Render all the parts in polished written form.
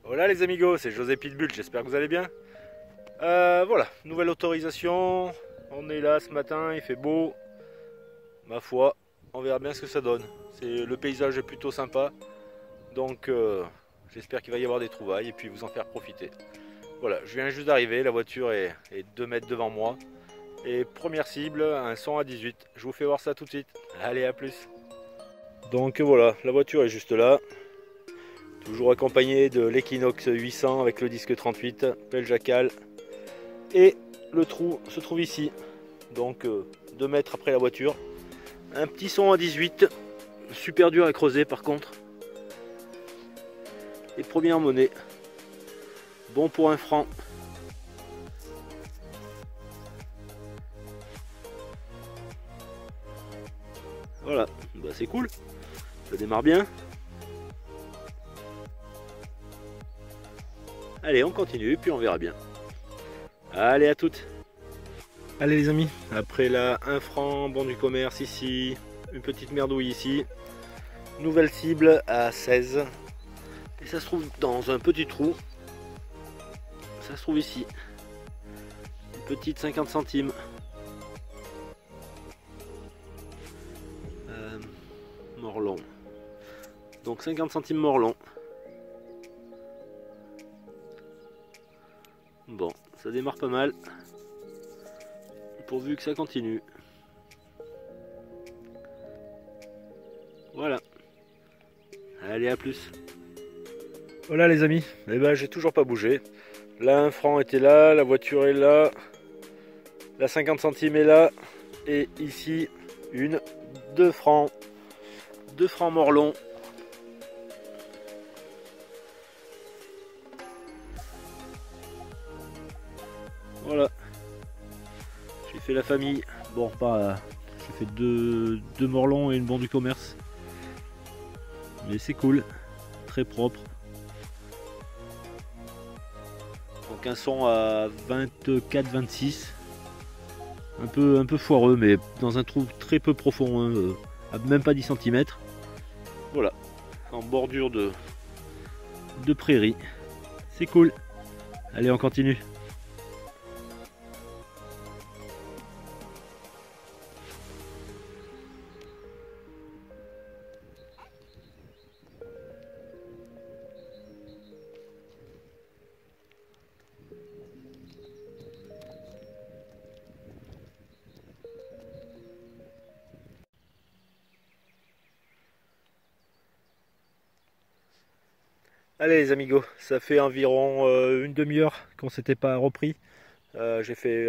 Voilà les amigos, c'est José Pitbull, j'espère que vous allez bien. Voilà, nouvelle autorisation, on est là ce matin, il fait beau, ma foi, on verra bien ce que ça donne. Le paysage est plutôt sympa, donc j'espère qu'il va y avoir des trouvailles et puis vous en faire profiter. Voilà, je viens juste d'arriver, la voiture est 2 mètres devant moi. Et première cible, un son à 18, je vous fais voir ça tout de suite. Allez, à plus. Donc voilà, la voiture est juste là. Toujours accompagné de l'Equinox 800 avec le disque 38, pelle jacal. Et le trou se trouve ici, donc 2 mètres après la voiture. Un petit son à 18, super dur à creuser par contre. Et première monnaie, bon pour 1 franc. Voilà, bah c'est cool, ça démarre bien. Allez, on continue, puis on verra bien. Allez, à toutes. Allez les amis, après la 1 franc, bon du commerce ici, une petite merdouille ici, nouvelle cible à 16. Et ça se trouve dans un petit trou. Ça se trouve ici. Une petite 50 centimes. Morlon. Donc 50 centimes Morlon. Bon, ça démarre pas mal. Pourvu que ça continue. Voilà. Allez, à plus. Voilà les amis, eh ben, j'ai toujours pas bougé. Là 1 franc était là, la voiture est là, la 50 centimes est là, et ici 2 francs. 2 francs Morlon. Voilà. J'ai fait la famille. Bon, pas. J'ai fait deux Morlons et une bon du commerce. Mais c'est cool. Très propre. Donc un son à 24-26. Un peu foireux, mais dans un trou très peu profond. Hein, à même pas 10 cm. Voilà. En bordure de prairie. C'est cool. Allez, on continue. Allez les amigos, ça fait environ une demi-heure qu'on s'était pas repris. J'ai fait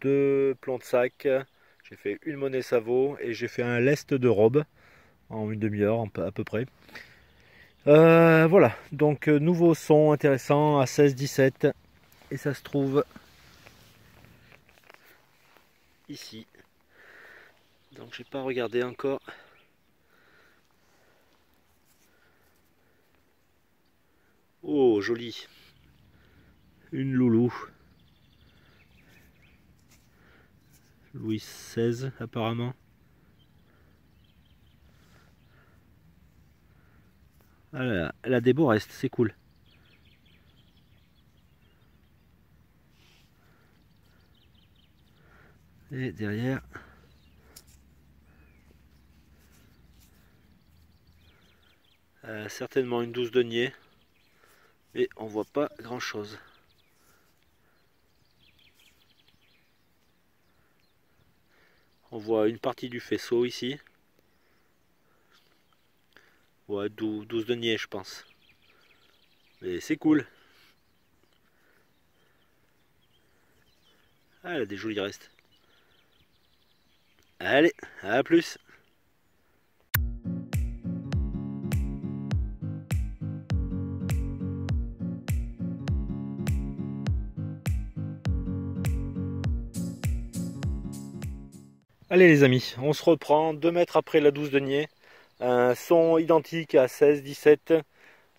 2 plombs de sac, j'ai fait une monnaie Savo et j'ai fait un lest de robe en une demi-heure à peu près. Voilà, donc nouveau son intéressant à 16-17 et ça se trouve ici. Donc j'ai pas regardé encore. Oh joli, une loulou. Louis XVI apparemment. Ah, elle a des beaux restes, c'est cool. Et derrière, certainement une 12 deniers, mais on voit pas grand chose. On voit une partie du faisceau ici. Ouais, 12 deniers je pense. Mais c'est cool. Ah, elle a des jolis restes. Allez, à plus. Allez les amis, on se reprend 2 mètres après la 12 deniers. Un son identique à 16-17.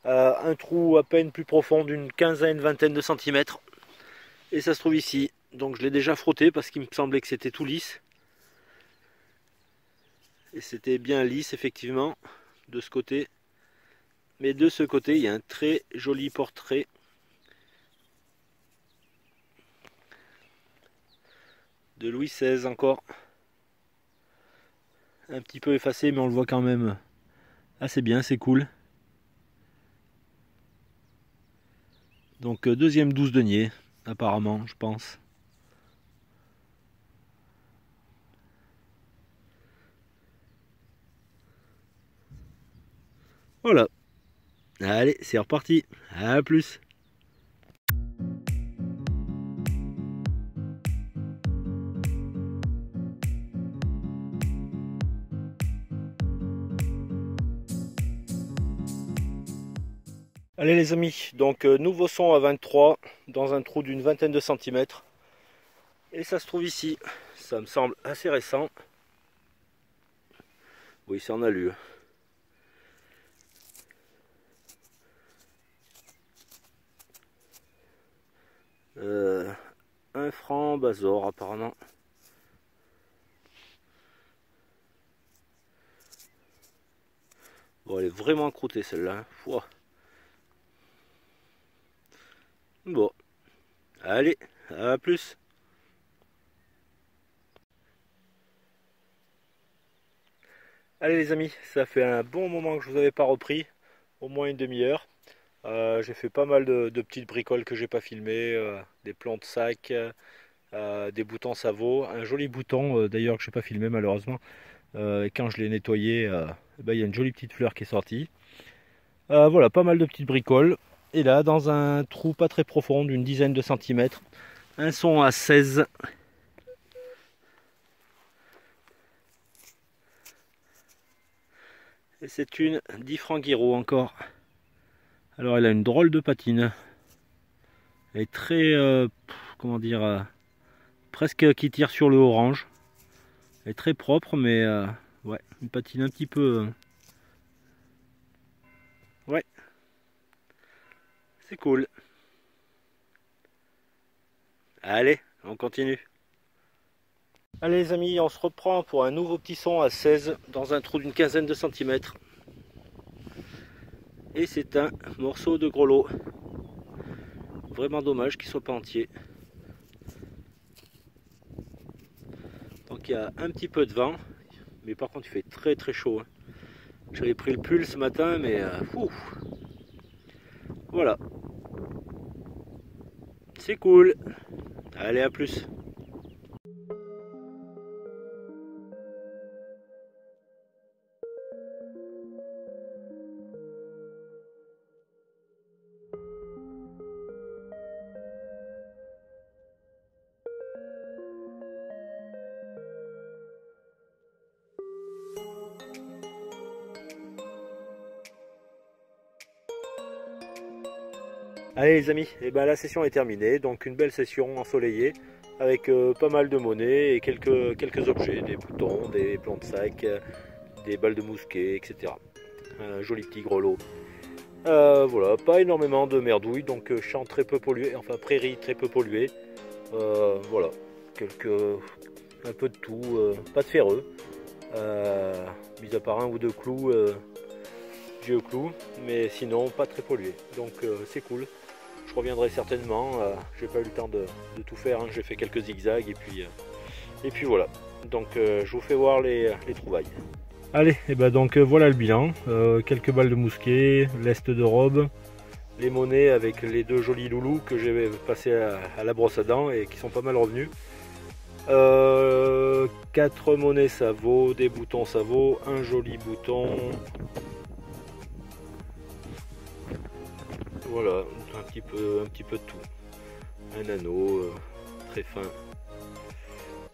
Un trou à peine plus profond d'une quinzaine, vingtaine de centimètres. Et ça se trouve ici. Donc je l'ai déjà frotté parce qu'il me semblait que c'était tout lisse. Et c'était bien lisse effectivement de ce côté. Mais de ce côté, il y a un très joli portrait de Louis XVI encore. Un petit peu effacé, mais on le voit quand même assez bien, c'est cool. Donc deuxième 12 deniers, apparemment, je pense. Voilà. Allez, c'est reparti. À plus. Allez les amis, donc nouveau son à 23 dans un trou d'une vingtaine de centimètres. Et ça se trouve ici. Ça me semble assez récent. Oui, ça en a lieu. Un franc Bazor apparemment. Bon, elle est vraiment croûtée celle-là. Hein. Bon, allez, à plus. Allez les amis, ça fait un bon moment que je vous avais pas repris, au moins une demi-heure. J'ai fait pas mal de petites bricoles que j'ai pas filmées, des plans de sac, des boutons Savo, un joli bouton d'ailleurs que j'ai pas filmé malheureusement. Et quand je l'ai nettoyé, il y a une jolie petite fleur qui est sortie. Voilà, pas mal de petites bricoles. Et là, dans un trou pas très profond, d'une dizaine de centimètres, un son à 16. Et c'est une 10 francs Guiraud encore. Alors elle a une drôle de patine. Elle est très, comment dire, presque qui tire sur le orange. Elle est très propre, mais ouais, une patine un petit peu... ouais, c'est cool. Allez, on continue. Allez les amis, on se reprend pour un nouveau petit son à 16 dans un trou d'une quinzaine de centimètres. Et c'est un morceau de gros lot. Vraiment dommage qu'il soit pas entier. Donc il y a un petit peu de vent, mais par contre il fait très très chaud. Hein. J'avais pris le pull ce matin, mais voilà. C'est cool. Allez, à plus. Allez les amis, et ben la session est terminée, donc une belle session ensoleillée avec pas mal de monnaie et quelques objets, des boutons, des plans de sac, des balles de mousquet, etc. Un joli petit gros lot. Voilà, pas énormément de merdouilles, donc champ très peu pollué, enfin prairie très peu polluée. Voilà, un peu de tout, pas de ferreux, mis à part un ou deux clous, vieux clous, mais sinon pas très pollué, donc c'est cool. Je reviendrai certainement, j'ai pas eu le temps de tout faire, hein. J'ai fait quelques zigzags et puis voilà. Donc je vous fais voir les trouvailles. Allez, et ben donc voilà le bilan. Quelques balles de mousquet, l'est de robe, les monnaies avec les deux jolis loulous que j'ai passé à la brosse à dents et qui sont pas mal revenus. 4 monnaies Savo, des boutons Savo, un joli bouton. Voilà, un petit peu de tout. Un anneau très fin.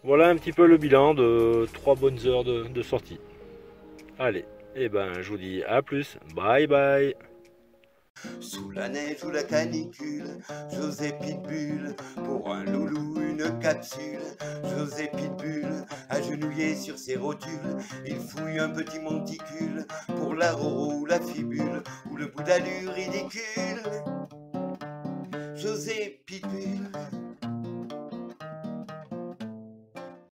Voilà un petit peu le bilan de 3 bonnes heures de sortie. Allez, et ben je vous dis à plus, bye bye. Sous la neige ou la canicule, José Pitbull, pour un loulou une capsule. José Pitbull, agenouillé sur ses rotules, il fouille un petit monticule, pour la roro ou la fibule, ou le bout d'allure ridicule. José Pitbull.